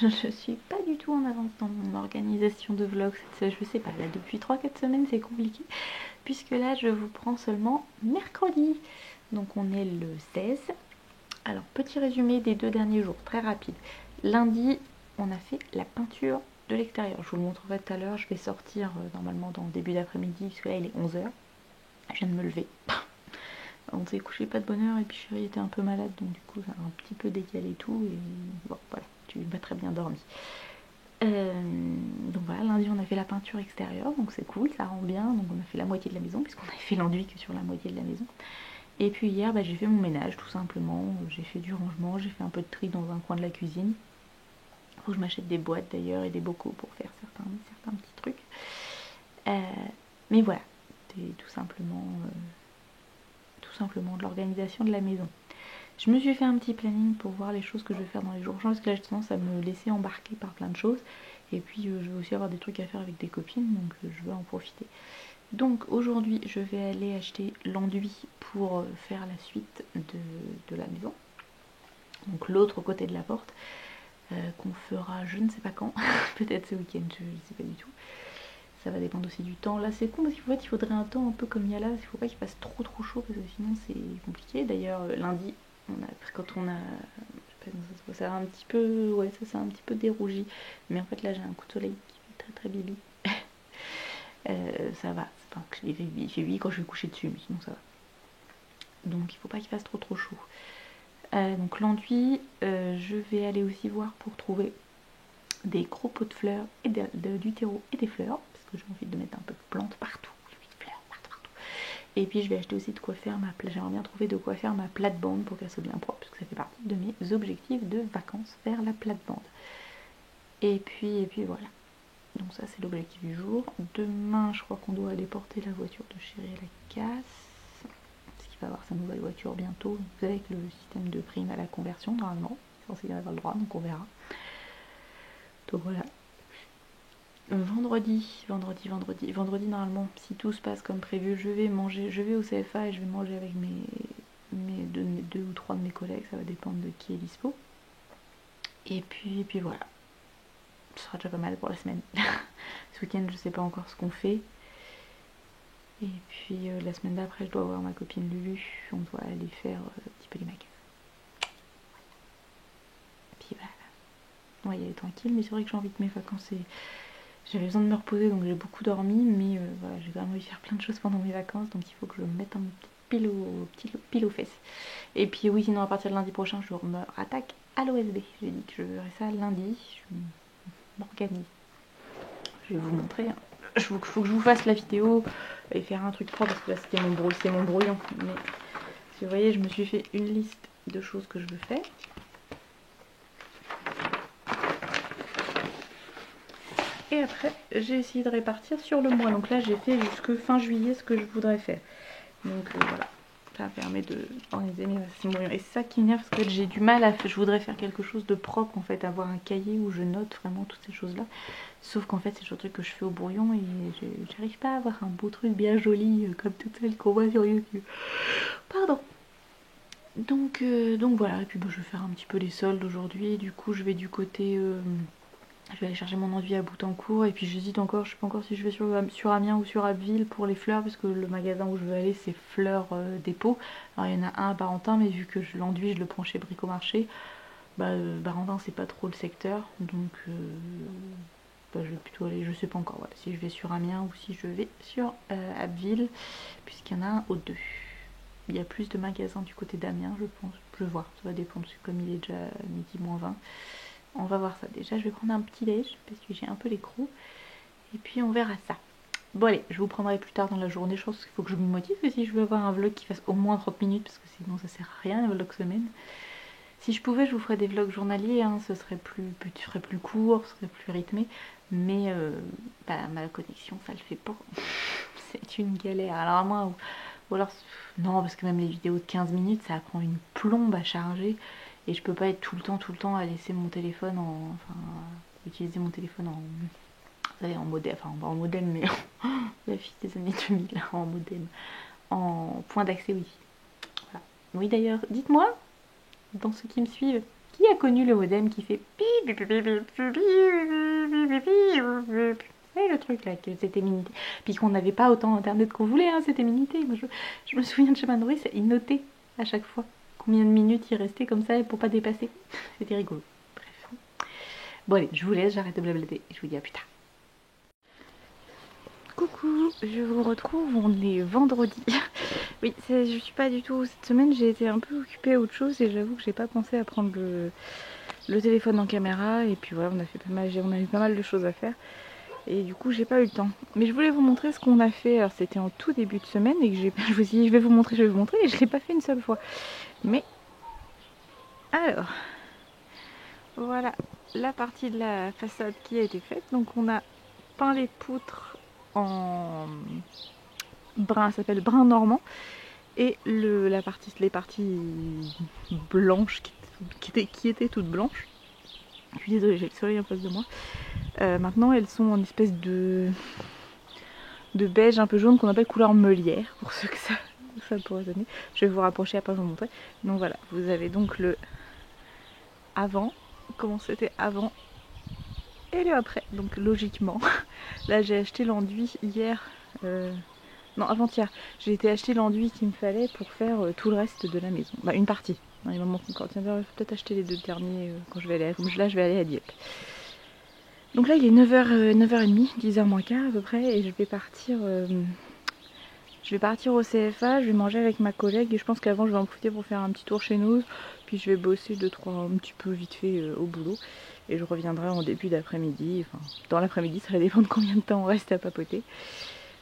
je suis pas du tout en avance dans mon organisation de vlog. Je sais pas, là depuis 3-4 semaines c'est compliqué. Puisque là je vous prends seulement mercredi. Donc on est le 16. Alors petit résumé des 2 derniers jours, très rapide. Lundi, on a fait la peinture de l'extérieur. Je vous le montrerai tout à l'heure. Je vais sortir normalement dans le début d'après-midi, puisque là il est 11 h. Je viens de me lever. On s'est couché pas de bonne heure et puis chérie était un peu malade, donc du coup ça a un petit peu décalé tout et bon voilà, tu m'as très bien dormi. Donc voilà, lundi on a fait la peinture extérieure, donc c'est cool, ça rend bien. Donc on a fait la moitié de la maison, puisqu'on avait fait l'enduit que sur la moitié de la maison. Et puis hier j'ai fait mon ménage tout simplement, j'ai fait du rangement, j'ai fait un peu de tri dans un coin de la cuisine. Faut que je m'achète des boîtes d'ailleurs et des bocaux pour faire certains petits trucs. Mais voilà, c'est tout simplement de l'organisation de la maison. Je me suis fait un petit planning pour voir les choses que je vais faire dans les jours prochains, parce que là j'ai tendance à me laisser embarquer par plein de choses. Et puis je vais aussi avoir des trucs à faire avec des copines, donc je vais en profiter. Donc aujourd'hui je vais aller acheter l'enduit pour faire la suite de la maison. Donc l'autre côté de la porte, qu'on fera je ne sais pas quand, peut-être ce week-end, je ne sais pas du tout. Ça va dépendre aussi du temps. Là c'est con parce qu'en fait il faudrait un temps un peu comme il y a là, il faut pas qu'il fasse trop chaud parce que sinon c'est compliqué. D'ailleurs lundi, quand on a, ça a un petit peu, ouais ça s'est un petit peu dérougi. Mais en fait là j'ai un coup de soleil qui fait très bibi. Ça va, enfin, il fait 8 quand je vais coucher dessus, mais sinon ça va. Donc il faut pas qu'il fasse trop chaud. Donc l'enduit, je vais aller aussi voir pour trouver des gros pots de fleurs et du terreau et des fleurs, parce que j'ai envie de mettre un peu de plantes partout. Et puis je vais acheter aussi de quoi faire j'aimerais bien trouver de quoi faire ma plate-bande pour qu'elle soit bien propre, parce que ça fait partie de mes objectifs de vacances, faire la plate-bande. Et puis voilà. Donc ça c'est l'objectif du jour. Demain je crois qu'on doit aller porter la voiture de chérie à la casse, parce qu'il va avoir sa nouvelle voiture bientôt. Vous savez, avec le système de prime à la conversion, normalement, c'est censé y avoir le droit, donc on verra. Donc voilà. Vendredi, normalement, si tout se passe comme prévu, je vais au CFA et je vais manger avec mes deux ou trois de mes collègues, ça va dépendre de qui est dispo. Et puis voilà, ce sera déjà pas mal pour la semaine. Ce week-end, je sais pas encore ce qu'on fait. Et puis la semaine d'après, je dois voir ma copine Lulu, on doit aller faire un petit peu les magasins. Puis voilà. Ouais, il est tranquille, mais c'est vrai que j'ai envie que mes vacances j'avais besoin de me reposer, donc j'ai beaucoup dormi, mais voilà, j'ai quand même envie de faire plein de choses pendant mes vacances, donc il faut que je me mette un petit pile aux fesses. Et puis oui, sinon à partir de lundi prochain, je me rattaque à l'OSB. J'ai dit que je verrai ça lundi, je m'organise. Je vais vous montrer. Il faut que je vous fasse la vidéo et faire un truc propre, parce que là c'était mon brouillon. Mais si vous voyez, je me suis fait une liste de choses que je veux faire. Et après, j'ai essayé de répartir sur le mois. Donc là, j'ai fait jusque fin juillet ce que je voudrais faire. Donc voilà, ça permet d'organiser mes brouillons. Et c'est ça qui m'énerve, parce que j'ai du mal à... Je voudrais faire quelque chose de propre, en fait, avoir un cahier où je note vraiment toutes ces choses-là. Sauf qu'en fait, c'est le truc que je fais au brouillon et j'arrive pas à avoir un beau truc bien joli, comme toutes celles qu'on voit sur YouTube. Pardon. Donc voilà, et puis je vais faire un petit peu les soldes aujourd'hui. Du coup, je vais du côté... je vais aller chercher mon enduit à Boutancourt, et puis j'hésite encore, je sais pas encore si je vais sur Amiens ou sur Abbeville pour les fleurs, parce que le magasin où je veux aller c'est Fleurs Dépôt. Alors il y en a un à Barentin, mais vu que l'enduit je le prends chez Bricomarché, Barentin c'est pas trop le secteur, donc je vais plutôt aller, je sais pas encore, voilà, si je vais sur Amiens ou si je vais sur Abbeville, puisqu'il y en a un aux deux. Il y a plus de magasins du côté d'Amiens, je pense, je vais voir, ça va dépendre, parce que comme il est déjà midi moins 20. On va voir ça. Déjà, je vais prendre un petit déj parce que j'ai un peu les crocs. Et puis, on verra ça. Bon, allez, je vous prendrai plus tard dans la journée. Je pense qu'il faut que je me motive si je veux avoir un vlog qui fasse au moins 30 minutes, parce que sinon, ça sert à rien, un vlog semaine. Si je pouvais, je vous ferais des vlogs journaliers. Hein, ce serait plus court, ce serait plus rythmé. Mais ma connexion, ça le fait pas. C'est une galère. Alors, à moi, ou alors, non, parce que même les vidéos de 15 minutes, ça prend une plombe à charger. Et je peux pas être tout le temps à laisser mon téléphone utiliser mon téléphone en modem, enfin pas en modem, mais la fille des années 2000, en modem, en point d'accès wifi. Voilà. Oui d'ailleurs, dites-moi, dans ceux qui me suivent, Qui a connu le modem qui fait et le truc là, que c'était Minitel. Puis qu'on n'avait pas autant internet qu'on voulait, hein, c'était Minitel. Moi, je me souviens de chez Mandroid, il notait à chaque fois combien de minutes il restait comme ça pour pas dépasser. C'était rigolo. Bref. Bon allez, je vous laisse, j'arrête de blablater. Je vous dis à plus tard. Coucou, je vous retrouve, on est vendredi. Oui, je suis pas du tout... Cette semaine, j'ai été un peu occupée à autre chose et j'avoue que j'ai pas pensé à prendre le téléphone en caméra. Et puis voilà, on a eu pas mal de choses à faire. Et du coup, j'ai pas eu le temps. Mais je voulais vous montrer ce qu'on a fait. Alors, c'était en tout début de semaine et que je vous ai dit, je vais vous montrer. Et je l'ai pas fait une seule fois. Mais, alors, voilà la partie de la façade qui a été faite. Donc, on a peint les poutres en brun, ça s'appelle brun normand, et les parties blanches qui étaient toutes blanches. Je suis désolée, j'ai le soleil en face de moi. Maintenant elles sont en espèce de beige un peu jaune qu'on appelle couleur meulière, pour ceux que ça pourrait donner. Je vais vous rapprocher après, je vais vous montrer. Donc voilà, vous avez donc le avant, comment c'était avant, et le après. Donc logiquement, là j'ai acheté l'enduit hier, non avant-hier, j'ai été acheter l'enduit qu'il me fallait pour faire tout le reste de la maison. Bah une partie, il m'en manque encore. Tiens, il faut peut-être acheter les 2 derniers quand je vais aller là je vais aller à Dieppe. Donc là il est 9h30, 10h moins quart à peu près, et je vais partir au CFA, je vais manger avec ma collègue et je pense qu'avant je vais en profiter pour faire un petit tour chez nous, puis je vais bosser un petit peu vite fait au boulot, et je reviendrai en début d'après-midi, enfin dans l'après-midi, ça va dépendre de combien de temps on reste à papoter.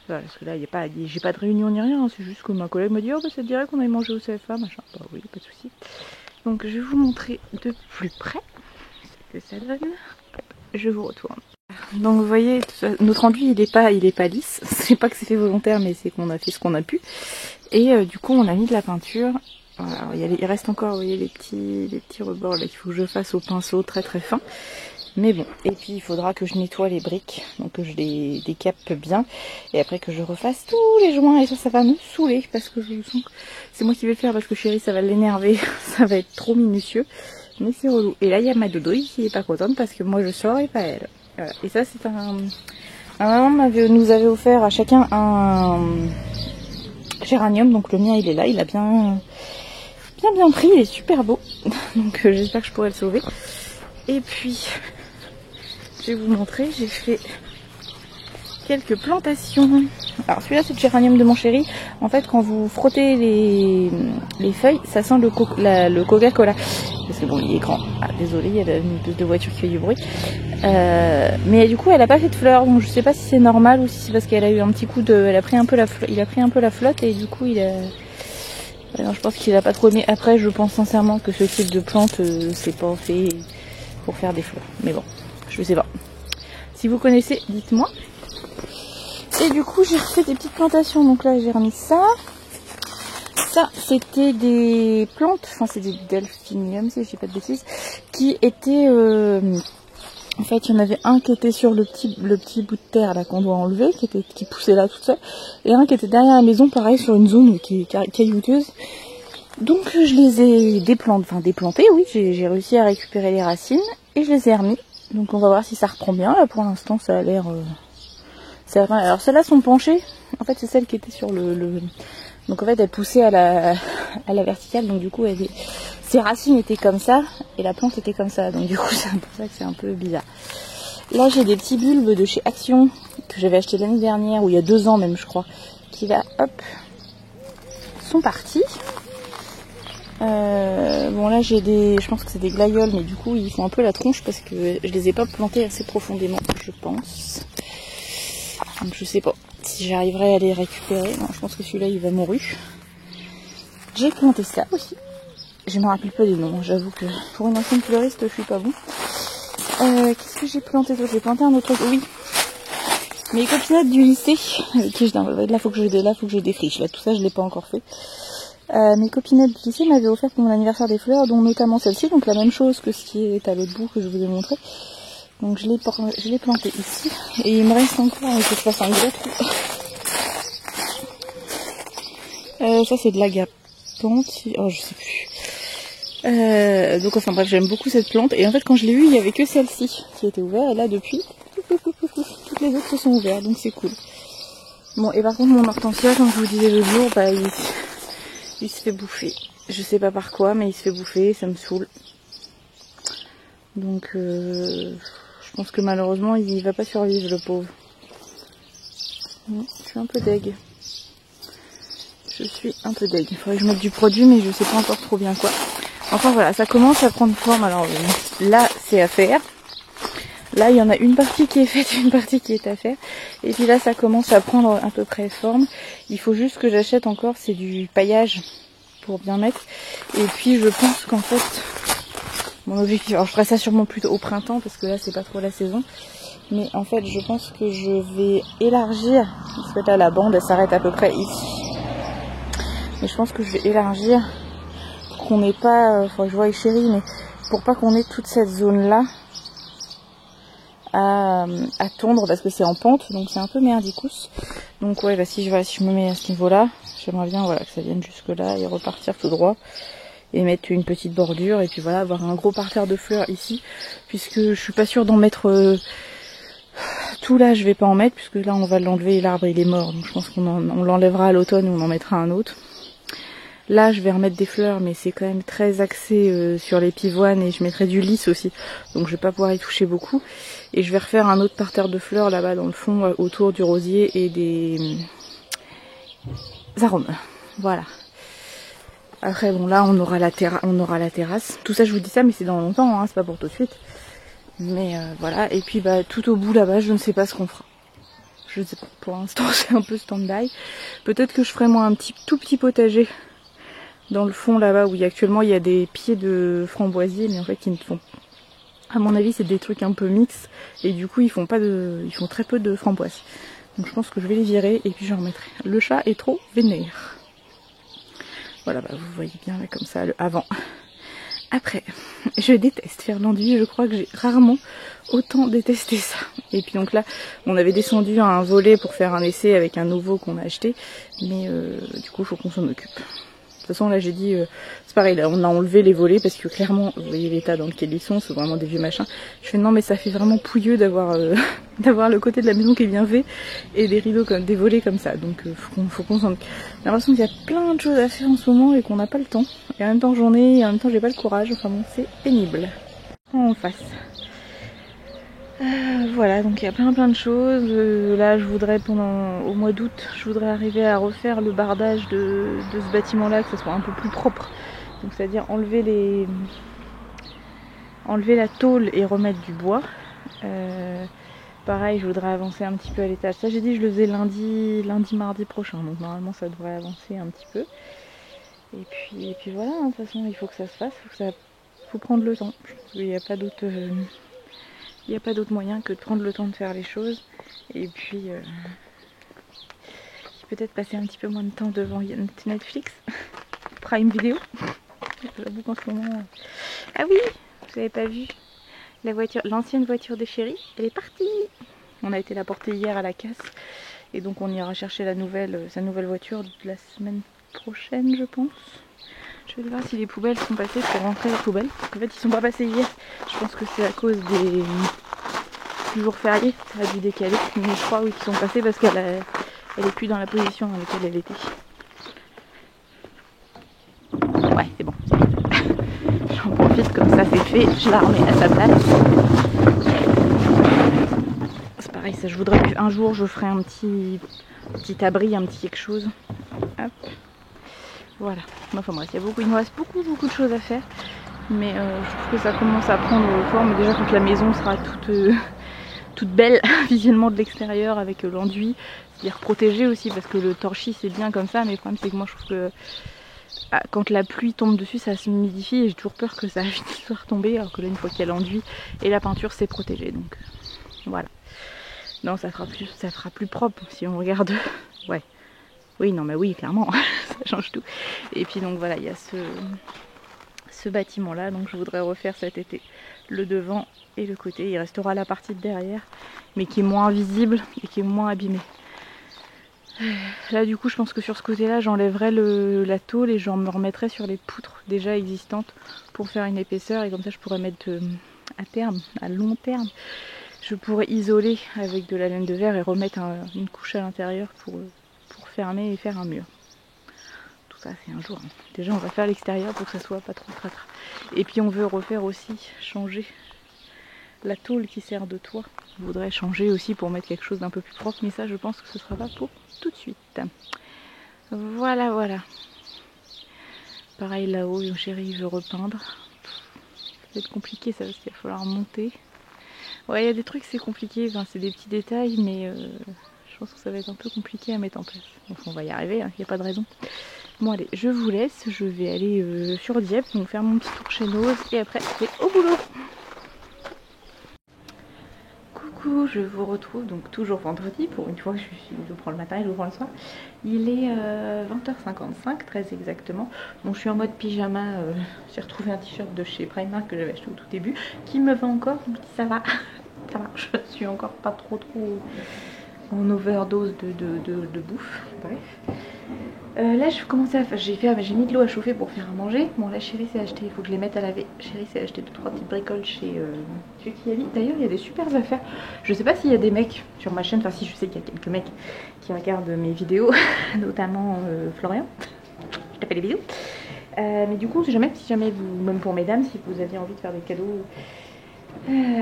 Voilà, parce que là j'ai pas de réunion ni rien, c'est juste que ma collègue m'a dit oh bah ça te dirait qu'on aille manger au CFA, machin, bah oui, pas de soucis. Donc je vais vous montrer de plus près ce que ça donne. Je vous retourne. Donc vous voyez, notre enduit il est pas lisse, c'est pas que c'est fait volontaire mais c'est qu'on a fait ce qu'on a pu. Et du coup on a mis de la peinture. Voilà, il reste encore, vous voyez, les petits rebords là qu'il faut que je fasse au pinceau très très fin. Mais bon, et puis il faudra que je nettoie les briques, donc que je les décape bien, et après que je refasse tous les joints, et ça va me saouler, parce que je sens que c'est moi qui vais le faire, parce que chérie ça va l'énerver, ça va être trop minutieux, mais c'est relou. Et là il y a ma doudouille qui est pas contente, parce que moi je sors et pas elle. Voilà. Et ça c'est un maman nous avait offert à chacun un géranium, donc le mien il est là, il a bien pris, il est super beau, donc j'espère que je pourrai le sauver. Et puis je vais vous montrer, j'ai fait quelques plantations. Alors celui-là c'est le géranium de mon chéri. En fait quand vous frottez les feuilles, ça sent le Coca-Cola. Parce que bon il est grand. Ah, désolé, il y a une espèce de voiture qui fait du bruit. Mais du coup elle a pas fait de fleurs, donc je sais pas si c'est normal ou si c'est parce qu'elle a eu un petit coup de. Il a pris un peu la flotte et du coup il a. Non, je pense qu'il a pas trop aimé. Après je pense sincèrement que ce type de plante c'est pas fait pour faire des fleurs. Mais bon, je sais pas. Si vous connaissez, dites-moi. Et du coup, j'ai refait des petites plantations. Donc là, j'ai remis ça. Ça, c'était des plantes, enfin c'est des delphiniums, si je dis pas de bêtises, qui étaient... en fait, il y en avait un qui était sur le petit bout de terre là qu'on doit enlever, qui poussait là tout seul, et un qui était derrière la maison, pareil, sur une zone qui est caillouteuse. Donc je les ai déplantés, oui, j'ai réussi à récupérer les racines et je les ai remis. Donc on va voir si ça reprend bien. Là pour l'instant ça a l'air... Alors celles-là sont penchées. En fait c'est celles qui étaient sur Donc en fait elles poussaient à la verticale. Donc du coup ses racines étaient comme ça et la plante était comme ça. Donc du coup c'est pour ça que c'est un peu bizarre. Là j'ai des petits bulbes de chez Action que j'avais acheté l'année dernière, ou il y a 2 ans même je crois. Qui là, hop, sont partis. Bon là je pense que c'est des glaïeuls, mais du coup ils font un peu la tronche parce que je les ai pas plantés assez profondément, je pense. Donc je sais pas si j'arriverai à les récupérer. Non, je pense que celui-là il va mourir. J'ai planté ça aussi. Je me rappelle pas des noms, j'avoue que pour une ancienne fleuriste je suis pas bon. Qu'est-ce que j'ai planté d'autre? J'ai planté un autre truc, oui. Mes copinettes du lycée, avec qui là faut que je défriche, là tout ça je l'ai pas encore fait. Mes copinettes du lycée m'avaient offert pour mon anniversaire des fleurs, dont notamment celle-ci, donc la même chose que ce qui est à l'autre bout que je vous ai montré. Donc je l'ai planté ici, et il me reste encore, il faut que je fasse un gros trou. Ça c'est de l'agapante, oh je sais plus. Donc enfin bref, j'aime beaucoup cette plante. Et en fait quand je l'ai eue, il n'y avait que celle-ci qui était ouverte. Et là depuis, toutes les autres sont ouvertes, donc c'est cool. Bon, et par contre mon hortensia, comme je vous disais le jour, bah il se fait bouffer. Je sais pas par quoi, mais il se fait bouffer, ça me saoule. Donc je pense que malheureusement il va pas survivre, le pauvre. Je suis un peu deg. Il faudrait que je mette du produit, mais je sais pas encore trop bien quoi. Enfin voilà, ça commence à prendre forme. Alors là c'est à faire. Là il y en a une partie qui est faite, une partie qui est à faire. Et puis là ça commence à prendre à peu près forme. Il faut juste que j'achète encore, c'est du paillage pour bien mettre. Et puis je pense qu'en fait, mon objectif, alors je ferai ça sûrement plutôt au printemps parce que là c'est pas trop la saison. Mais en fait je pense que je vais élargir, parce que là la bande elle s'arrête à peu près ici. Mais je pense que je vais élargir pour qu'on n'ait pas, faut que je vois chérie, mais pour pas qu'on ait toute cette zone là à tondre parce que c'est en pente, donc c'est un peu merdicous. Donc ouais, bah si je me mets à ce niveau là, j'aimerais bien voilà, que ça vienne jusque là et repartir tout droit et mettre une petite bordure et puis voilà, avoir un gros parterre de fleurs ici, puisque je suis pas sûre d'en mettre tout là, je vais pas en mettre puisque là on va l'enlever, l'arbre il est mort, donc je pense qu'on l'enlèvera à l'automne ou on en mettra un autre. Là je vais remettre des fleurs, mais c'est quand même très axé sur les pivoines et je mettrai du lys aussi, donc je vais pas pouvoir y toucher beaucoup. Et je vais refaire un autre parterre de fleurs là-bas dans le fond autour du rosier et des arômes. Voilà. Après bon là on aura la terrasse. Tout ça je vous dis ça mais c'est dans longtemps, hein, c'est pas pour tout de suite. Mais voilà, et puis bah tout au bout là-bas je ne sais pas ce qu'on fera. Je ne sais pas, pour l'instant c'est un peu stand-by. Peut-être que je ferai moi un tout petit potager dans le fond là-bas où actuellement il y a des pieds de framboisier, mais en fait qui ne font, à mon avis c'est des trucs un peu mix et du coup ils font très peu de framboises. Donc je pense que je vais les virer et puis je remettrai. Le chat est trop vénère. Voilà, bah vous voyez bien là comme ça le avant. Après, je déteste faire l'enduit, je crois que j'ai rarement autant détesté ça. Et puis donc là, on avait descendu à un volet pour faire un essai avec un nouveau qu'on a acheté, mais du coup il faut qu'on s'en occupe. De toute façon là j'ai dit, c'est pareil, là on a enlevé les volets parce que clairement, vous voyez l'état dans lequel ils sont, c'est vraiment des vieux machins. Je fais non mais ça fait vraiment pouilleux d'avoir d'avoir le côté de la maison qui est bien fait et des rideaux comme des volets comme ça, donc faut qu'on s'en occupe. J'ai l'impression qu'il y a plein de choses à faire en ce moment et qu'on n'a pas le temps. Et en même temps j'en ai et en même temps j'ai pas le courage, enfin bon c'est pénible. En face. Voilà, donc il y a plein de choses. Là je voudrais au mois d'août, je voudrais arriver à refaire le bardage de ce bâtiment là, que ce soit un peu plus propre. Donc c'est-à-dire enlever la tôle et remettre du bois. Pareil, je voudrais avancer un petit peu à l'étage. Ça j'ai dit je le faisais lundi, mardi prochain, donc normalement ça devrait avancer un petit peu. Et puis voilà, hein, de toute façon il faut que ça se fasse, faut prendre le temps. Il n'y a pas d'autre... Il n'y a pas d'autre moyen que de prendre le temps de faire les choses et puis peut-être passer un petit peu moins de temps devant Netflix, Prime Video. J'avoue qu'en ce moment... Ah oui, vous n'avez pas vu l'ancienne voiture de chérie, elle est partie. On a été la porter hier à la casse et donc on ira chercher sa nouvelle voiture de la semaine prochaine je pense. Je vais voir si les poubelles sont passées pour rentrer les poubelles. En fait ils sont pas passés hier. Je pense que c'est à cause du jour férié. Ça a dû décaler. Mais je crois oui qu'ils sont passés parce qu'elle est plus dans la position dans laquelle elle était. Ouais c'est bon. J'en profite comme ça c'est fait. Je la remets à sa place. C'est pareil ça je voudrais qu'un jour je ferai un petit abri, un petit quelque chose. Hop. Voilà, enfin bref, il me reste beaucoup de choses à faire, mais je trouve que ça commence à prendre forme. Déjà quand la maison sera toute belle visuellement de l'extérieur avec l'enduit, c'est-à-dire protégée aussi parce que le torchis c'est bien comme ça, mais le problème c'est que moi je trouve que quand la pluie tombe dessus ça s'humidifie et j'ai toujours peur que ça finisse par tomber, alors que là une fois qu'il y a l'enduit et la peinture c'est protégé, donc voilà. Non ça fera plus propre si on regarde, ouais. Oui, non mais oui, clairement, ça change tout. Et puis donc voilà, il y a ce bâtiment là, donc je voudrais refaire cet été le devant et le côté. Il restera la partie de derrière, mais qui est moins visible et qui est moins abîmée. Là du coup je pense que sur ce côté là j'enlèverai la tôle et j'en me remettrai sur les poutres déjà existantes pour faire une épaisseur, et comme ça je pourrais mettre à terme, à long terme, je pourrais isoler avec de la laine de verre et remettre une couche à l'intérieur pour fermer et faire un mur. Tout ça c'est un jour. Hein. Déjà on va faire l'extérieur pour que ça soit pas trop tratra. Et puis on veut refaire aussi, changer la tôle qui sert de toit. Je voudrais changer aussi pour mettre quelque chose d'un peu plus propre, mais ça je pense que ce sera pas pour tout de suite. Voilà, voilà. Pareil là-haut, mon chéri veut repeindre. Ça va être compliqué ça parce qu'il va falloir monter. Ouais, il y a des trucs c'est compliqué, enfin, c'est des petits détails, mais je pense que ça va être un peu compliqué à mettre en place. Enfin, on va y arriver, il n'y a pas de raison. Bon allez, je vous laisse, je vais aller sur Dieppe, donc faire mon petit tour chez Nose et après c'est au boulot. Coucou, je vous retrouve donc toujours vendredi, pour une fois je prends le matin et je prends le soir. Il est 20h55 très exactement. Bon, je suis en mode pyjama, j'ai retrouvé un t-shirt de chez Primark que j'avais acheté au tout début, qui me va encore, donc ça va, ça va, je suis encore pas trop en overdose de bouffe, bref. Là je commençais à faire, j'ai mis de l'eau à chauffer pour faire à manger. Bon là Chéri s'est acheté, il faut que je les mette à laver. Chéri s'est acheté 2-3 petites bricoles chez Kiabi. D'ailleurs il y a des super affaires. Je sais pas s'il y a des mecs sur ma chaîne, enfin si je sais qu'il y a quelques mecs qui regardent mes vidéos, notamment Florian. Je te fais des bisous. Mais du coup si jamais vous, même pour mesdames, si vous aviez envie de faire des cadeaux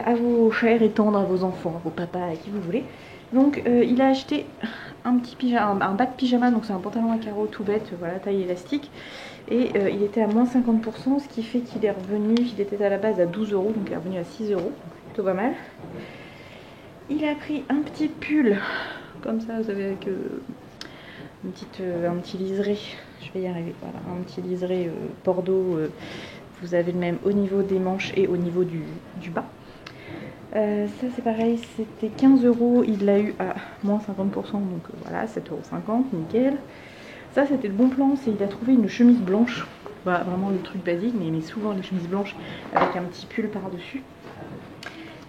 à vos chers et tendres, à vos enfants, à vos papas, à qui vous voulez. Donc il a acheté un petit pyjama, un bas de pyjama, donc c'est un pantalon à carreaux tout bête, voilà, taille élastique. Et il était à moins 50%, ce qui fait qu'il est revenu, il était à la base à 12 €, donc il est revenu à 6 €, donc plutôt pas mal. Il a pris un petit pull, comme ça, vous savez, avec un petit liseré, je vais y arriver, voilà, un petit liseré bordeaux, vous avez le même au niveau des manches et au niveau du bas. Ça c'est pareil, c'était 15 €, il l'a eu à moins 50%, donc voilà, 7,50 €, nickel. Ça c'était le bon plan, c'est il a trouvé une chemise blanche, voilà, vraiment le truc basique, mais il met souvent les chemises blanches avec un petit pull par-dessus.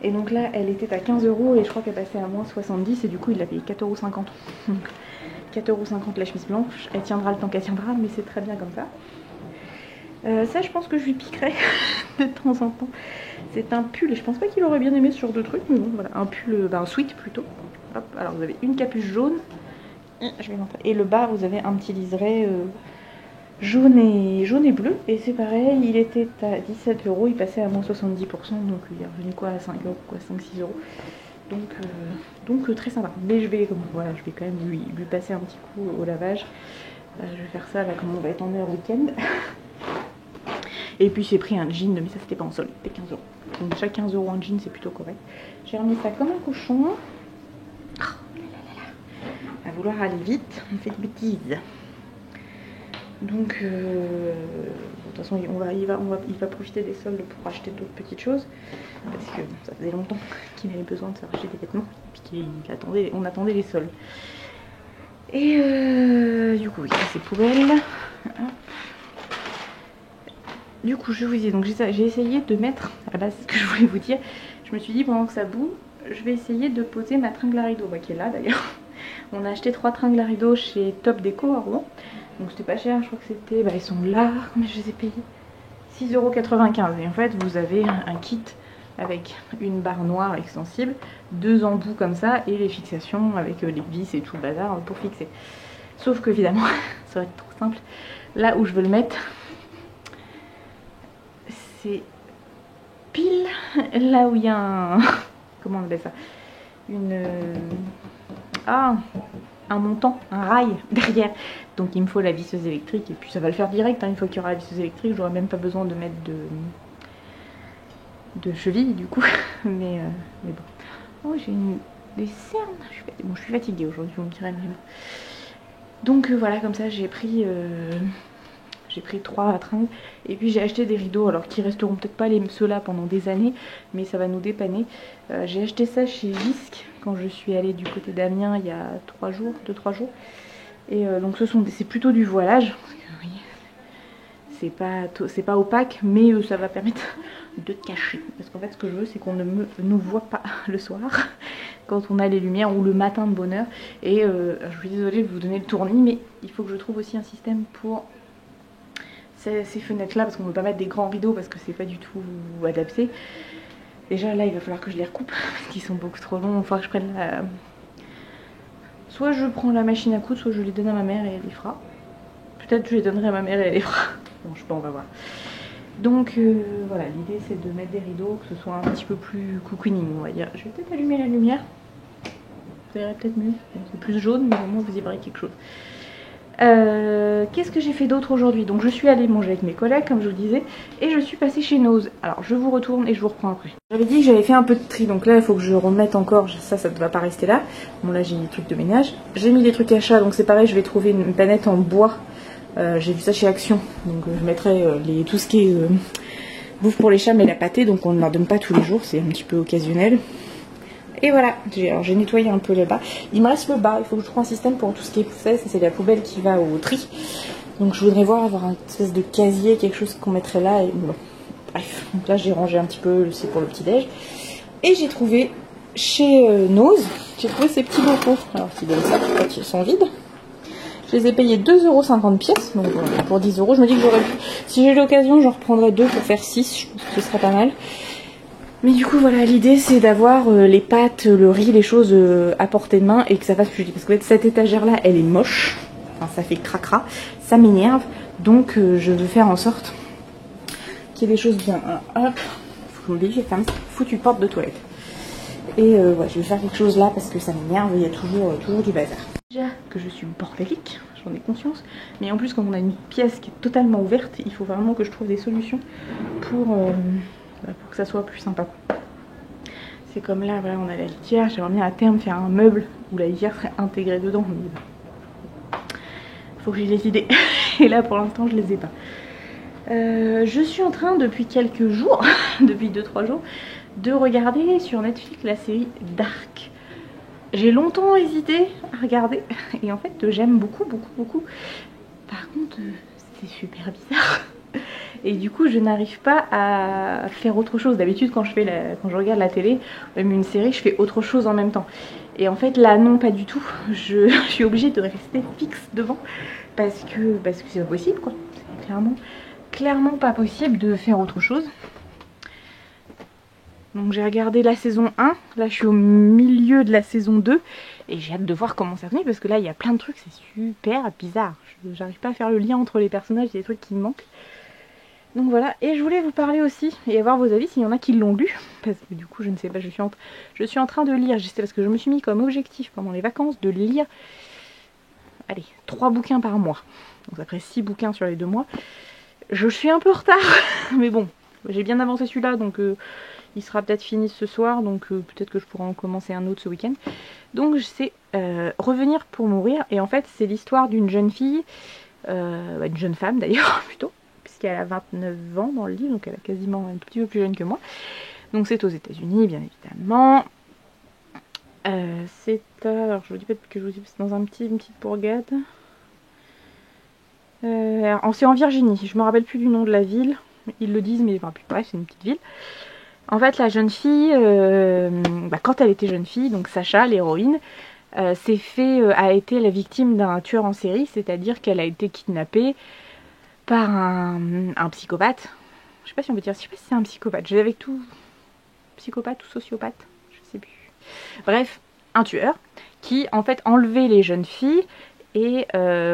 Et donc là elle était à 15 € et je crois qu'elle passait à moins 70 € et du coup il l'a payé 4,50 €. Donc 4,50 € la chemise blanche, elle tiendra le temps qu'elle tiendra, mais c'est très bien comme ça. Ça je pense que je lui piquerai de temps en temps. C'est un pull et je pense pas qu'il aurait bien aimé ce genre de truc, mais bon voilà, un pull, un sweat plutôt. Hop, alors vous avez une capuche jaune, je vais montrer, et le bas vous avez un petit liseré jaune et bleu, et c'est pareil, il était à 17 €, il passait à moins 70%, donc il est revenu quoi à 5 €, quoi, 5-6 €. Donc très sympa. Mais je vais quand même lui passer un petit coup au lavage. Je vais faire ça là comme on va être en heure week-end. Et puis j'ai pris un jean, mais ça c'était pas en solde, c'était 15 €. Donc chaque 15 € en jean c'est plutôt correct. J'ai remis ça comme un cochon. Oh, à vouloir aller vite, on fait des bêtises. Donc de toute façon il va profiter des soldes pour acheter d'autres petites choses. Parce que ça faisait longtemps qu'il avait besoin de s'acheter des vêtements. Et puis on attendait les soldes. Et du coup oui, c'est poubelle. Du coup je vous dis, donc j'ai essayé de mettre, à la base c'est ce que je voulais vous dire, je me suis dit pendant que ça boue, je vais essayer de poser ma tringle à rideau, qui est là d'ailleurs. On a acheté 3 tringles à rideau chez Top Déco à Rouen, donc c'était pas cher, je crois que c'était, ils sont là, combien je les ai payés, 6,95 €. Et en fait vous avez un kit avec une barre noire extensible, 2 embouts comme ça, et les fixations avec les vis et tout le bazar pour fixer. Sauf que évidemment, ça va être trop simple, là où je veux le mettre, c'est pile là où il y a un... comment on appelle ça, un montant, un rail derrière. Donc il me faut la visseuse électrique et puis ça va le faire direct, une fois qu'il y aura la visseuse électrique, j'aurai même pas besoin de mettre de cheville du coup. mais bon. Oh, j'ai des cernes. Je suis fatiguée aujourd'hui, vous me direz. Donc voilà, comme ça j'ai pris 3 tringles et puis j'ai acheté des rideaux, alors qui resteront peut-être pas ceux-là pendant des années, mais ça va nous dépanner. J'ai acheté ça chez Gisc quand je suis allée du côté d'Amiens il y a 2-3 jours. Et donc c'est plutôt du voilage. c'est pas opaque, mais ça va permettre de cacher. Parce qu'en fait ce que je veux c'est qu'on ne nous voit pas le soir quand on a les lumières ou le matin de bonne heure. Et je suis désolée de vous donner le tournis, mais il faut que je trouve aussi un système pour ces fenêtres là, parce qu'on ne peut pas mettre des grands rideaux parce que c'est pas du tout adapté. Déjà là il va falloir que je les recoupe parce qu'ils sont beaucoup trop longs. Il faudra que je prenne la... Soit je prends la machine à coudre, soit je les donne à ma mère et elle les fera. Peut-être que je les donnerai à ma mère et elle les fera. Bon, je sais pas, on va voir. Donc voilà, l'idée c'est de mettre des rideaux, que ce soit un petit peu plus cocooning, on va dire. Je vais peut-être allumer la lumière. Vous verrez peut-être mieux. C'est plus jaune, mais au moins vous y verrez quelque chose. Qu'est-ce que j'ai fait d'autre aujourd'hui? Donc je suis allée manger avec mes collègues comme je vous disais, et je suis passée chez Nose. Alors je vous retourne et je vous reprends après. J'avais dit que j'avais fait un peu de tri, donc là il faut que je remette encore, ça ne va pas rester là. Bon là j'ai mis des trucs de ménage, j'ai mis des trucs à chat, donc c'est pareil, je vais trouver une planète en bois. J'ai vu ça chez Action, donc je mettrai tout ce qui est bouffe pour les chats, mais la pâtée, donc on ne leur donne pas tous les jours, c'est un petit peu occasionnel. Et voilà, j'ai nettoyé un peu le bas. Il me reste le bas, il faut que je trouve un système pour tout ce qui est poubelle. Ça c'est la poubelle qui va au tri. Donc je voudrais voir avoir une espèce de casier, quelque chose qu'on mettrait là. Et bon. Bref, donc là j'ai rangé un petit peu, c'est pour le petit déj. Et j'ai trouvé chez Nose, j'ai trouvé ces petits bocaux. Alors qu'ils donnent ça, quand ils sont vides. Je les ai payés 2,50 € pièce, donc voilà, pour 10 €. Je me dis que j'aurais pu, si j'ai l'occasion, j'en reprendrai 2 pour faire 6, je pense que ce serait pas mal. Mais du coup voilà, l'idée c'est d'avoir les pâtes, le riz, les choses à portée de main et que ça fasse plus vite. Parce que cette étagère là elle est moche, enfin, ça fait cracra, ça m'énerve. Donc je veux faire en sorte qu'il y ait des choses bien. Alors, hop, faut que je me dise, j'ai fait une foutue porte de toilette. Et ouais, je vais faire quelque chose là parce que ça m'énerve, il y a toujours du bazar. Déjà que je suis bordélique, j'en ai conscience. Mais en plus quand on a une pièce qui est totalement ouverte, il faut vraiment que je trouve des solutions pour que ça soit plus sympa. C'est comme là, voilà, on a la litière, j'aimerais bien à terme faire un meuble où la litière serait intégrée dedans, mais faut que j'ai des idées. Et là pour l'instant je les ai pas. Je suis en train depuis quelques jours, depuis 2-3 jours, de regarder sur Netflix la série Dark. J'ai longtemps hésité à regarder et en fait j'aime beaucoup. Par contre c'est super bizarre. Et du coup je n'arrive pas à faire autre chose. D'habitude quand je regarde la télé, même une série, je fais autre chose en même temps. Et en fait là non, pas du tout. Je suis obligée de rester fixe devant parce que c'est pas possible quoi. C'est clairement pas possible de faire autre chose. Donc j'ai regardé la saison 1, là je suis au milieu de la saison 2 et j'ai hâte de voir comment ça finit parce que là il y a plein de trucs, c'est super bizarre. J'arrive pas à faire le lien entre les personnages, il y a des trucs qui me manquent. Donc voilà, et je voulais vous parler aussi et avoir vos avis s'il y en a qui l'ont lu, parce que du coup je ne sais pas, je suis en train de lire, je sais parce que je me suis mis comme objectif pendant les vacances de lire, allez, 3 bouquins par mois, donc après 6 bouquins sur les 2 mois. Je suis un peu en retard, mais bon, j'ai bien avancé celui-là, donc il sera peut-être fini ce soir, donc peut-être que je pourrai en commencer un autre ce week-end. Donc c'est Revenir pour mourir, et en fait c'est l'histoire d'une jeune fille, une jeune femme d'ailleurs plutôt, puisqu'elle a 29 ans dans le livre, donc elle est quasiment un tout petit peu plus jeune que moi. Donc c'est aux États-Unis bien évidemment. Alors je vous dis pas que je vous dis, c'est dans une petite bourgade. C'est en Virginie, je me rappelle plus du nom de la ville, ils le disent mais enfin, bref c'est une petite ville. En fait la jeune fille, quand elle était jeune fille, donc Sacha, l'héroïne, a été la victime d'un tueur en série, c'est-à-dire qu'elle a été kidnappée par un psychopathe. Je sais pas si on peut dire, je sais pas si c'est un psychopathe, j'ai avec tout psychopathe ou sociopathe, je sais plus. Bref, un tueur qui en fait enlevait les jeunes filles et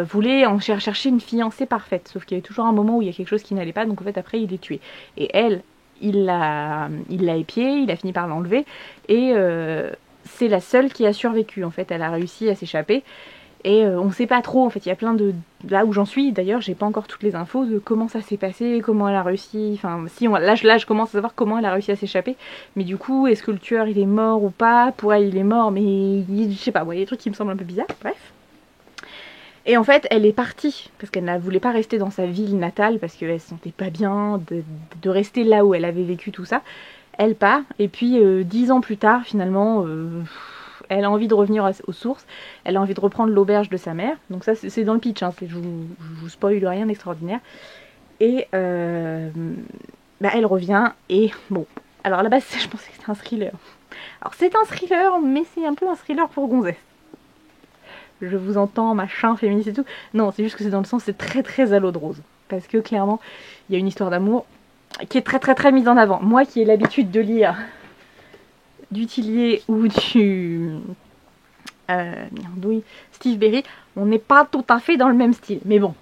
voulait en chercher une fiancée parfaite, sauf qu'il y avait toujours un moment où il y a quelque chose qui n'allait pas, donc en fait après il les tuait. Et elle, il l'a épiée, il a fini par l'enlever, et c'est la seule qui a survécu, en fait elle a réussi à s'échapper, et on sait pas trop, en fait il y a plein de... Là où j'en suis d'ailleurs, j'ai pas encore toutes les infos de comment ça s'est passé, comment elle a réussi, enfin si là je commence à savoir comment elle a réussi à s'échapper, mais du coup est-ce que le tueur il est mort ou pas? Pour elle il est mort, mais je sais pas, il y a des trucs qui me semblent un peu bizarres, bref. Et en fait, elle est partie, parce qu'elle ne voulait pas rester dans sa ville natale, parce qu'elle se sentait pas bien de rester là où elle avait vécu tout ça. Elle part, et puis 10 ans plus tard, finalement, elle a envie de revenir aux sources, elle a envie de reprendre l'auberge de sa mère. Donc ça, c'est dans le pitch, hein, je vous spoil rien d'extraordinaire. Et bah, elle revient et bon, alors à la base je pensais que c'était un thriller. Alors c'est un thriller, mais c'est un peu un thriller pour gonzesse. Je vous entends, machin, féministe et tout. Non, c'est juste que c'est dans le sens, c'est très très à l'eau de rose. Parce que clairement, il y a une histoire d'amour qui est très très très mise en avant. Moi qui ai l'habitude de lire du Tillier ou du Steve Berry, on n'est pas tout à fait dans le même style. Mais bon,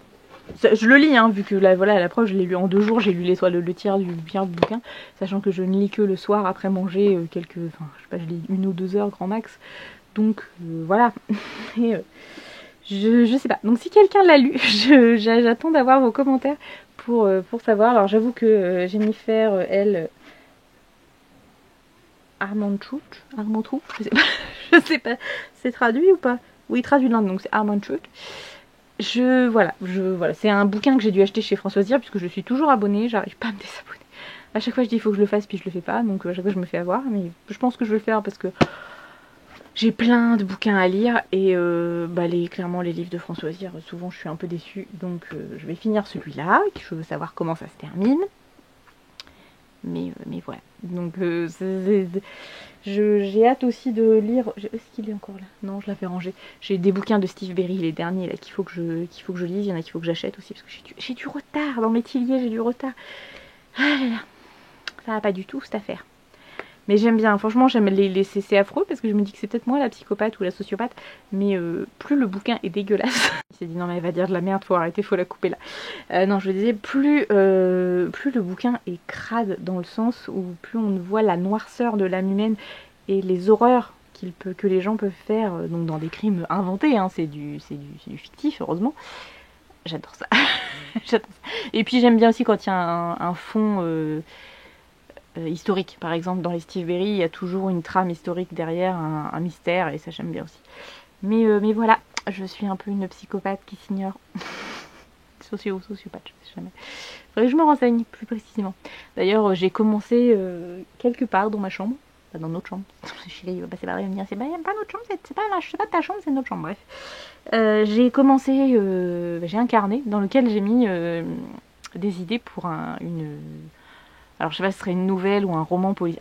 je le lis, hein, vu que là, voilà, la preuve, je l'ai lu en 2 jours, j'ai lu le tiers du bouquin, sachant que je ne lis que le soir après manger quelques, enfin, je sais pas, je lis 1 ou 2 heures grand max. Donc voilà. Et, je sais pas. Donc si quelqu'un l'a lu, j'attends d'avoir vos commentaires pour savoir. Alors j'avoue que Jennifer, elle, Armantrout, je sais pas, je sais pas, c'est traduit ou pas? Oui, traduit de l'Inde, donc c'est Armantrout. Voilà, c'est un bouquin que j'ai dû acheter chez Françoise Dire puisque je suis toujours abonnée, j'arrive pas à me désabonner. À chaque fois je dis il faut que je le fasse puis je le fais pas, donc à chaque fois je me fais avoir, mais je pense que je vais le faire parce que j'ai plein de bouquins à lire et bah clairement les livres de Françoise Dire, souvent je suis un peu déçue, donc je vais finir celui-là, je veux savoir comment ça se termine. Mais voilà, donc j'ai hâte aussi de lire. Est-ce qu'il est encore là? Non, je l'avais rangé. J'ai des bouquins de Steve Berry, les derniers là, qu'il faut que je lise. Il y en a qu'il faut que j'achète aussi parce que j'ai du retard dans mes Tillier, j'ai du retard. Ah là là, ça va pas du tout cette affaire. Mais j'aime bien, franchement, j'aime c'est affreux parce que je me dis que c'est peut-être moi la psychopathe ou la sociopathe, mais plus le bouquin est dégueulasse. Il s'est dit non mais elle va dire de la merde, faut arrêter, faut la couper là. Non, je disais, plus le bouquin est crade dans le sens où plus on voit la noirceur de l'âme humaine et les horreurs que les gens peuvent faire, donc dans des crimes inventés, hein, c'est du fictif, heureusement. J'adore ça. J'adore ça. Et puis j'aime bien aussi quand il y a un fond historique. Par exemple, dans les Steve Berry, il y a toujours une trame historique derrière, un mystère, et ça j'aime bien aussi. Mais voilà, je suis un peu une psychopathe qui s'ignore. Sociopathe, je sais jamais. Faudrait que je me renseigne plus précisément. D'ailleurs, j'ai commencé quelque part dans ma chambre. Enfin, dans notre chambre. Chérie, il va passer par là et me dire c'est pas notre chambre, c'est pas ta chambre, c'est notre chambre. Bref. J'ai commencé, j'ai un carnet dans lequel j'ai mis des idées pour alors je sais pas si ce serait une nouvelle ou un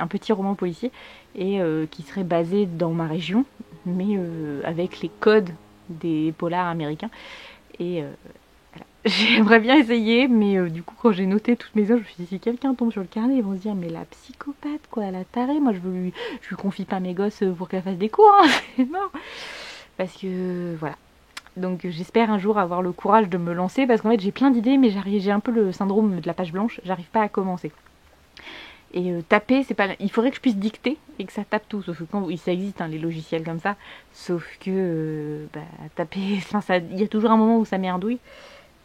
petit roman policier et qui serait basé dans ma région, mais avec les codes des polars américains. Et voilà. J'aimerais bien essayer, mais du coup quand j'ai noté toutes mes œuvres, je me suis dit si quelqu'un tombe sur le carnet, ils vont se dire mais la psychopathe quoi, la tarée, moi je lui confie pas mes gosses pour qu'elle fasse des cours, hein, c'est mort. Parce que voilà. Donc j'espère un jour avoir le courage de me lancer parce qu'en fait j'ai plein d'idées mais j'ai un peu le syndrome de la page blanche, j'arrive pas à commencer. Et taper, c'est pas. Il faudrait que je puisse dicter et que ça tape tout. Sauf que quand ça existe, hein, les logiciels comme ça. Sauf que taper, il y a toujours un moment où ça merdouille.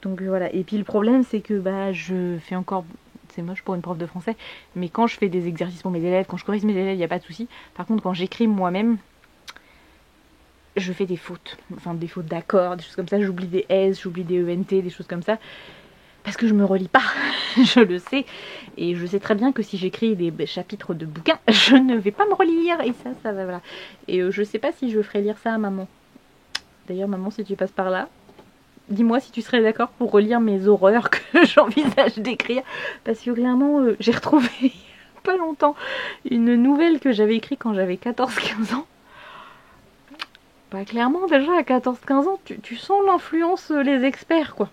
Donc voilà. Et puis le problème, c'est que je fais encore. C'est moche pour une prof de français. Mais quand je fais des exercices pour mes élèves, quand je corrige mes élèves, il n'y a pas de souci. Par contre, quand j'écris moi-même, je fais des fautes. Enfin, des fautes d'accords, des choses comme ça. J'oublie des S, j'oublie des ENT, des choses comme ça. Parce que je me relis pas, je le sais. Et je sais très bien que si j'écris des chapitres de bouquins, je ne vais pas me relire. Et ça va, voilà. Et je sais pas si je ferai lire ça à maman. D'ailleurs, maman, si tu passes par là, dis-moi si tu serais d'accord pour relire mes horreurs que j'envisage d'écrire. Parce que clairement, j'ai retrouvé il y a pas longtemps une nouvelle que j'avais écrite quand j'avais 14-15 ans. Clairement, déjà à 14-15 ans, tu sens l'influence les experts, quoi.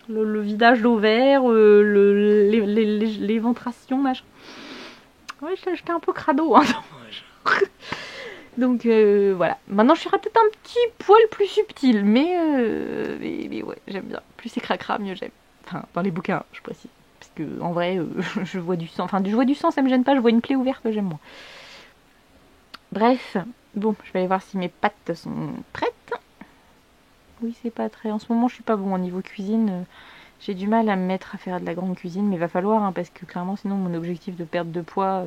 Le vidage d'ovaire, l'éventration, machin. Ouais, j'étais un peu crado, hein. Donc voilà. Maintenant, je serai peut-être un petit poil plus subtil, mais ouais, j'aime bien. Plus c'est cracra, mieux j'aime. Enfin, dans les bouquins, je précise. Parce que en vrai, je vois du sang. Enfin, je vois du sang, ça me gêne pas. Je vois une plaie ouverte, j'aime moins. Bref, bon, je vais aller voir si mes pâtes sont prêtes. Oui, c'est pas très. En ce moment, je suis pas bon au niveau cuisine. J'ai du mal à me mettre à faire de la grande cuisine, mais il va falloir, hein, parce que clairement, sinon, mon objectif de perte de poids,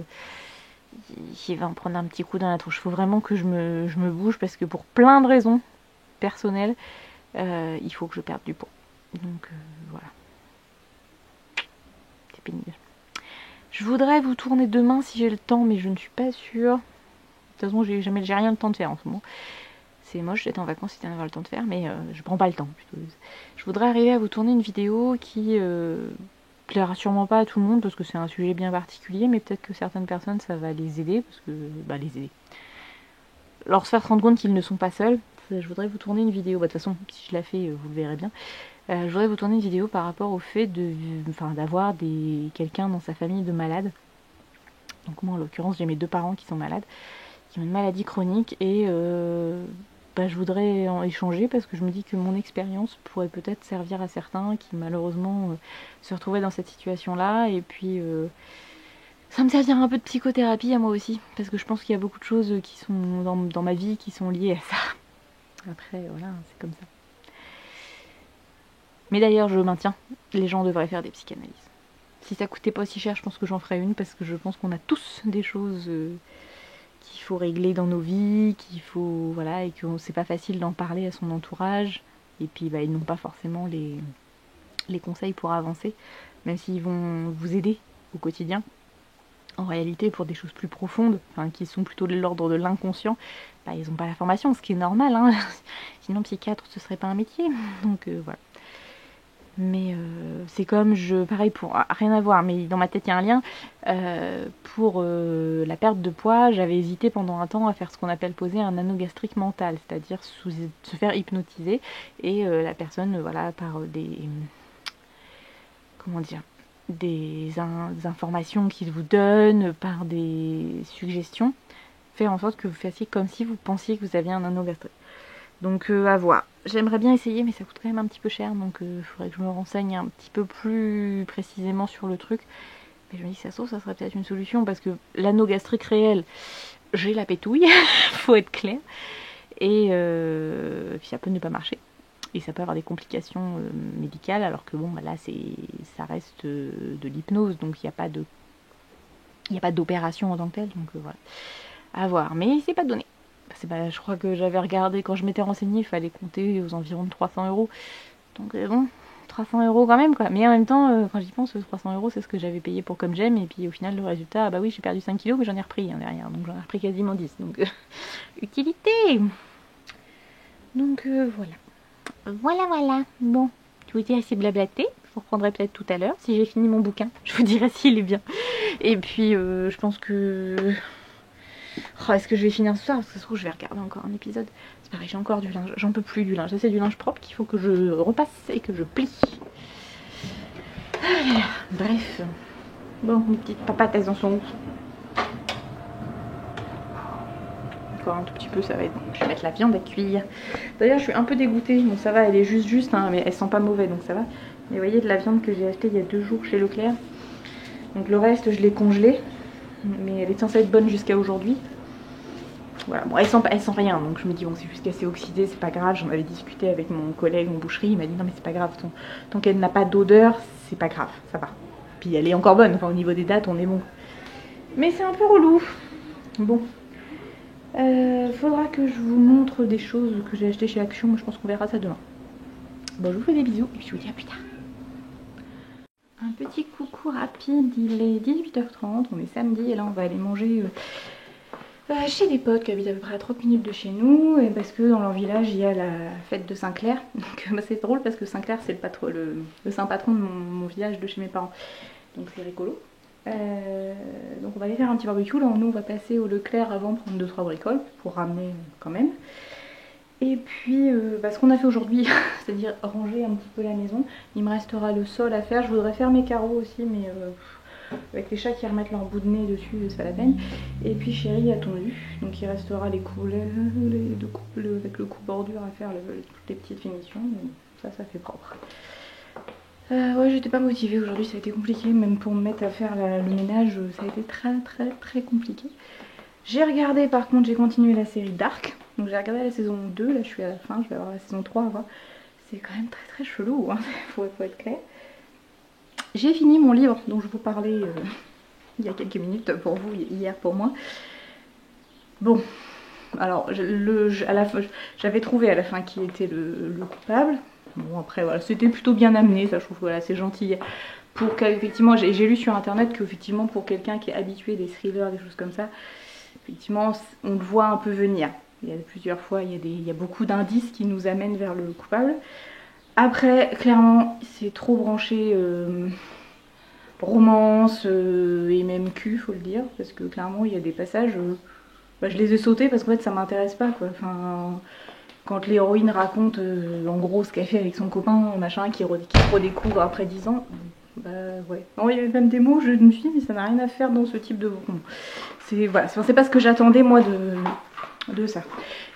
il va en prendre un petit coup dans la tronche. Il faut vraiment que je me bouge, parce que pour plein de raisons personnelles, il faut que je perde du poids. Donc, voilà. C'est pénible. Je voudrais vous tourner demain si j'ai le temps, mais je ne suis pas sûre. De toute façon, j'ai rien le temps de faire en ce moment. C'est moche d'être en vacances si tu n'as pas le temps de faire, mais je prends pas le temps. Je voudrais arriver à vous tourner une vidéo qui plaira sûrement pas à tout le monde parce que c'est un sujet bien particulier, mais peut-être que certaines personnes ça va les aider, parce que les aider. Leur se faire rendre compte qu'ils ne sont pas seuls. Je voudrais vous tourner une vidéo, de toute façon si je la fais vous le verrez bien. Je voudrais vous tourner une vidéo par rapport au fait d'avoir quelqu'un dans sa famille de malade. Donc moi en l'occurrence j'ai mes 2 parents qui sont malades, qui ont une maladie chronique et je voudrais en échanger parce que je me dis que mon expérience pourrait peut-être servir à certains qui malheureusement se retrouvaient dans cette situation-là, et puis ça me servira un peu de psychothérapie à moi aussi, parce que je pense qu'il y a beaucoup de choses qui sont dans ma vie qui sont liées à ça. Après voilà, c'est comme ça. Mais d'ailleurs je maintiens, les gens devraient faire des psychanalyses. Si ça coûtait pas aussi cher, je pense que j'en ferais une, parce que je pense qu'on a tous des choses qu'il faut régler dans nos vies, qu'il faut et que c'est pas facile d'en parler à son entourage, et puis ils n'ont pas forcément les conseils pour avancer, même s'ils vont vous aider au quotidien. En réalité, pour des choses plus profondes, qui sont plutôt de l'ordre de l'inconscient, ils n'ont pas la formation, ce qui est normal, hein. Sinon psychiatre ce serait pas un métier, donc voilà. Mais c'est comme pareil, pour rien à voir, mais dans ma tête il y a un lien. Pour la perte de poids, j'avais hésité pendant un temps à faire ce qu'on appelle poser un anneau gastrique mental, c'est-à-dire se faire hypnotiser, et la personne, par des informations qu'il vous donne, par des suggestions, fait en sorte que vous fassiez comme si vous pensiez que vous aviez un anneau gastrique. Donc à voir. J'aimerais bien essayer, mais ça coûte quand même un petit peu cher, donc il faudrait que je me renseigne un petit peu plus précisément sur le truc. Mais je me dis que ça se trouve, ça serait peut-être une solution, parce que l'anneau gastrique réel, j'ai la pétouille, faut être clair. Et puis ça peut ne pas marcher. Et ça peut avoir des complications médicales, alors que là ça reste de l'hypnose, donc il n'y a pas d'opération en tant que telle, donc voilà. À voir, mais c'est pas donné. Je crois que j'avais regardé, quand je m'étais renseignée, il fallait compter aux environs de 300 €. Donc 300 € quand même, quoi. Mais en même temps, quand j'y pense, 300 € c'est ce que j'avais payé pour Comme J'aime, et puis au final le résultat, oui, j'ai perdu 5 kilos, mais j'en ai repris derrière, donc j'en ai repris quasiment 10, donc utilité. Donc voilà. Bon, je vous ai assez blablaté, je vous reprendrai peut-être tout à l'heure si j'ai fini mon bouquin, je vous dirai s'il est bien. Et puis je pense que est-ce que je vais finir ce soir? Parce que ça se trouve, je vais regarder encore un épisode. C'est pareil, j'ai encore du linge. J'en peux plus du linge. Ça, c'est du linge propre qu'il faut que je repasse et que je plie. Bref. Bon, mes petites papates, elles en sont où? Encore un tout petit peu, ça va être bon. Je vais mettre la viande à cuire. D'ailleurs, je suis un peu dégoûtée. Bon, ça va, elle est juste, hein, mais elle sent pas mauvais, donc ça va. Mais vous voyez, de la viande que j'ai achetée il y a 2 jours chez Leclerc. Donc le reste, je l'ai congelée. Mais elle est censée être bonne jusqu'à aujourd'hui. Voilà, bon, elle sent rien, donc je me dis bon, c'est juste qu'elle s'est oxydée, c'est pas grave. J'en avais discuté avec mon collègue en boucherie, il m'a dit non mais c'est pas grave, tant qu'elle n'a pas d'odeur, c'est pas grave, ça va. Puis elle est encore bonne, au niveau des dates on est bon. Mais c'est un peu relou. Bon, faudra que je vous montre des choses que j'ai achetées chez Action, mais je pense qu'on verra ça demain. Bon, je vous fais des bisous et puis je vous dis à plus tard. Un petit coucou rapide, il est 18h30, on est samedi et là on va aller manger chez des potes qui habitent à peu près à 30 minutes de chez nous, et parce que dans leur village il y a la fête de Saint-Clair. Donc c'est drôle parce que Saint-Clair c'est le saint patron de mon village de chez mes parents. Donc c'est rigolo. Donc on va aller faire un petit barbecue. Là nous on va passer au Leclerc avant, prendre 2-3 bricoles pour ramener quand même. Et puis ce qu'on a fait aujourd'hui, c'est-à-dire ranger un petit peu la maison. Il me restera le sol à faire. Je voudrais faire mes carreaux aussi, mais avec les chats qui remettent leur bout de nez dessus, c'est pas la peine. Et puis Chérie a tondu, donc il restera les coups, avec le coup bordure à faire, toutes les petites finitions. Ça fait propre. Ouais, j'étais pas motivée aujourd'hui, ça a été compliqué, même pour me mettre à faire le ménage, ça a été très compliqué. J'ai regardé, par contre, j'ai continué la série Dark. Donc j'ai regardé la saison 2, là je suis à la fin, je vais avoir la saison 3 à voir. C'est quand même très chelou, hein. faut être clair. J'ai fini mon livre dont je vous parlais il y a quelques minutes pour vous, hier pour moi. Bon, alors j'avais trouvé à la fin qui était le coupable. Bon après voilà, c'était plutôt bien amené, ça je trouve, voilà, c'est gentil. Pour qu'effectivement, j'ai lu sur internet qu'effectivement pour quelqu'un qui est habitué des thrillers, des choses comme ça, effectivement on le voit un peu venir. Il y a plusieurs fois, il y a beaucoup d'indices qui nous amènent vers le coupable. Après, clairement, c'est trop branché romance et même cul, faut le dire, parce que clairement, il y a des passages, je les ai sautés parce qu'en fait, ça m'intéresse pas, quoi. Enfin, quand l'héroïne raconte en gros ce qu'elle fait avec son copain, machin, qui se redécouvre après 10 ans, bah ouais. Non, il y avait même des mots, je me suis dit, mais ça n'a rien à faire dans ce type de... Bon, voilà, c'est pas ce que j'attendais moi de ça.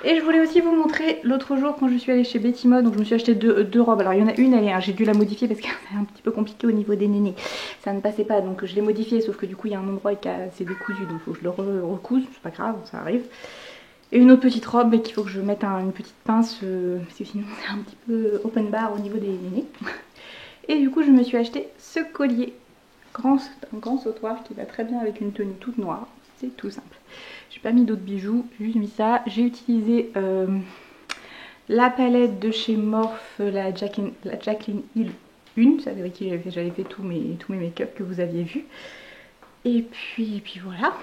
Et je voulais aussi vous montrer l'autre jour quand je suis allée chez Betty Mode, donc je me suis acheté deux robes. Alors il y en a une, j'ai dû la modifier parce qu'elle est un petit peu compliquée au niveau des nénés. Ça ne passait pas, donc je l'ai modifiée, sauf que du coup il y a un endroit qui s'est décousu, donc il faut que je le recouse, c'est pas grave, ça arrive. Et une autre petite robe, mais qu'il faut que je mette une petite pince, parce que sinon c'est un petit peu open bar au niveau des nénés. Et du coup je me suis acheté ce collier, un grand sautoir qui va très bien avec une tenue toute noire, c'est tout simple. J'ai pas mis d'autres bijoux, j'ai juste mis ça. J'ai utilisé la palette de chez Morphe, la Jacqueline Hill 1, c'est avec qui j'avais fait tous mes make-up que vous aviez vus. Et puis voilà.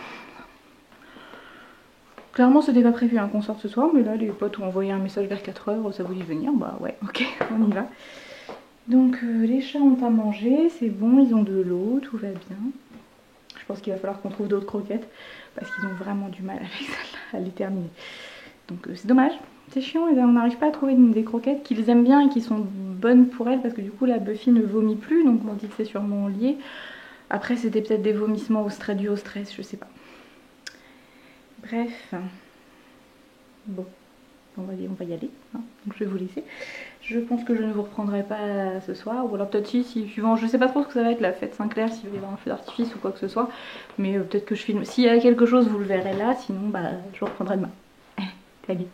Clairement c'était pas prévu qu'on sorte ce soir, mais là les potes ont envoyé un message vers 4 h, ça vous dit venir, bah ouais, ok, on y va. Donc les chats ont à manger, c'est bon, ils ont de l'eau, tout va bien. Je pense qu'il va falloir qu'on trouve d'autres croquettes parce qu'ils ont vraiment du mal avec celle-là à les terminer. Donc c'est dommage, c'est chiant, et on n'arrive pas à trouver des croquettes qu'ils aiment bien et qui sont bonnes pour elles parce que du coup la Buffy ne vomit plus, donc on dit que c'est sûrement lié. Après c'était peut-être des vomissements dus au stress, je sais pas. Bref, bon, on va y aller, hein. Donc je vais vous laisser. Je pense que je ne vous reprendrai pas ce soir, ou alors peut-être si suivant, je sais pas trop ce que ça va être la fête Saint-Clair, s'il va y avoir un feu d'artifice ou quoi que ce soit, mais peut-être que je filme. S'il y a quelque chose, vous le verrez là, sinon bah je reprendrai demain. Salut.